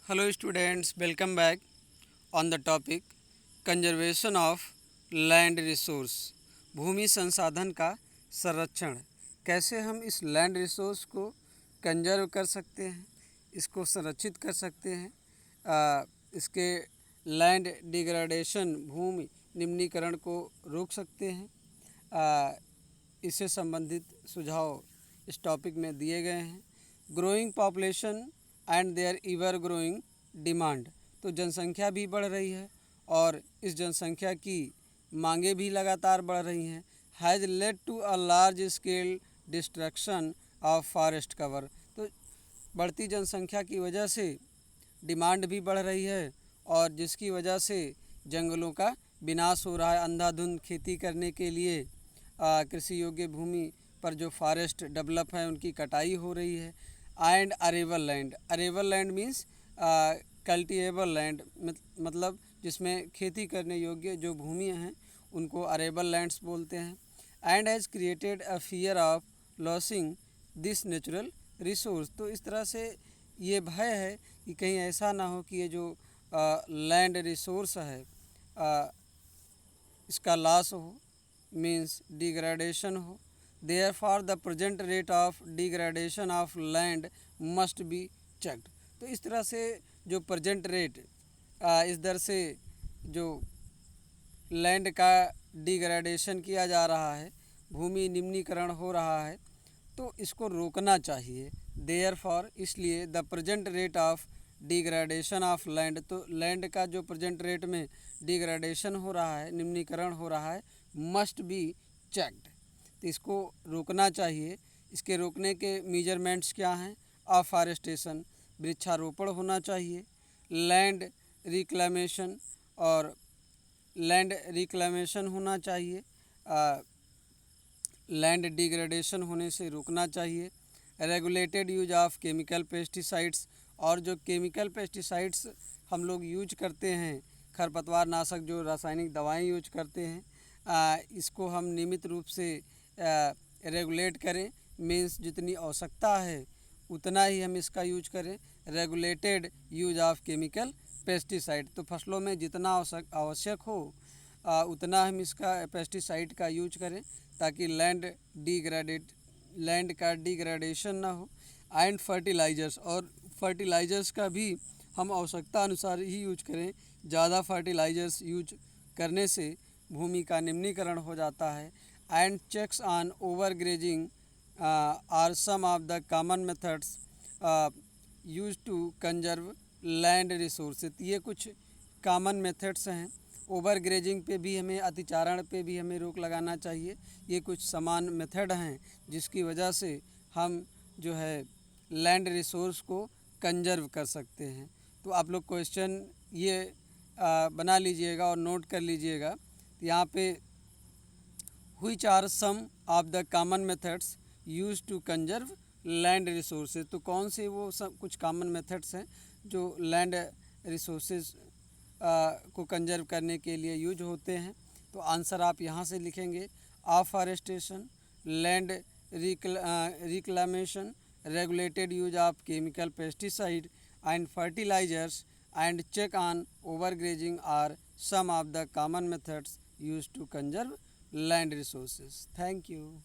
Hello students, welcome back on the topic conservation of land resource. भूमि संसाधन का संरक्षण। कैसे हम इस लैंड रिसोर्स को कंजर्व कर सकते हैं, इसको संरक्षित कर सकते हैं, इसके लैंड डिग्रेडेशन भूमि निम्नीकरण को रोक सकते हैं। इससे संबंधित सुझाव इस टॉपिक में दिए गए हैं। Growing population and their ever growing demand. तो जनसंख्या भी बढ़ रही है और इस जनसंख्या की मांगें भी लगातार बढ़ रही हैं। Has led to a large scale destruction of forest cover. तो बढ़ती जनसंख्या की वजह से डिमांड भी बढ़ रही है और जिसकी वजह से जंगलों का विनाश हो रहा है। अंधाधुंध खेती करने के लिए कृषि योग्य भूमि पर जो फॉरेस्ट डेवलप है उनकी कटाई हो रही है। And arable land means cultivable land, मतलब जिसमें खेती करने योग्य जो भूमियाँ हैं उनको अरेबल लैंड्स बोलते हैं। And has created a fear of losing this natural resource. तो इस तरह से ये भय है कि कहीं ऐसा ना हो कि ये जो लैंड रिसोर्स है इसका लॉस हो, मीन्स डिग्रेडेशन हो। Therefore the present rate of degradation of land must be checked. तो इस तरह से जो प्रेजेंट रेट, इस दर से जो लैंड का डिग्रेडेशन किया जा रहा है, भूमि निम्नीकरण हो रहा है, तो इसको रोकना चाहिए। देयरफॉर, इसलिए the present rate of degradation of land, तो लैंड का जो प्रेजेंट रेट में डिग्रेडेशन हो रहा है, निम्नीकरण हो रहा है, मस्ट बी चेक्ड। तो इसको रोकना चाहिए। इसके रोकने के मेजरमेंट्स क्या हैं? अफॉरेस्टेशन, वृक्षारोपण होना चाहिए। लैंड रिक्लेमेशन, और लैंड रिक्लेमेशन होना चाहिए। लैंड डिग्रेडेशन होने से रोकना चाहिए। Regulated use of chemical pesticides, और जो केमिकल पेस्टिसाइड्स हम लोग यूज करते हैं, खरपतवार नाशक जो रासायनिक दवाएं यूज करते हैं, इसको हम नियमित रूप से रेगुलेट करें। मीन्स जितनी आवश्यकता है उतना ही हम इसका यूज करें। Regulated use of chemical pesticide, तो फसलों में जितना आवश्यक हो उतना हम इसका पेस्टिसाइड का यूज करें ताकि लैंड का डिग्रेडेशन ना हो। एंड फर्टिलाइजर्स, और फर्टिलाइजर्स का भी हम आवश्यकता अनुसार ही यूज करें। ज़्यादा फर्टिलाइजर्स यूज करने से भूमि का निम्नीकरण हो जाता है। And checks on over grazing are some of the common methods use to conserve land resource. ये कुछ कॉमन मेथड्स हैं। ओवर ग्रेजिंग पे भी हमें, अतिचारण पे भी हमें रोक लगाना चाहिए। ये कुछ समान मेथड हैं जिसकी वजह से हम जो है लैंड रिसोर्स को कंजर्व कर सकते हैं। तो आप लोग क्वेश्चन ये बना लीजिएगा और नोट कर लीजिएगा। तो यहाँ पे which are some of the common methods use to conserve land resources. तो कौन से वो सब कुछ कॉमन मेथड्स हैं जो लैंड रिसोर्सेज को कंजर्व करने के लिए यूज होते हैं। तो आंसर आप यहाँ से लिखेंगे। Afforestation, land reclamation, regulated use of chemical pesticide and fertilizers, and check on overgrazing are some of the common methods used to conserve land resources. Thank you.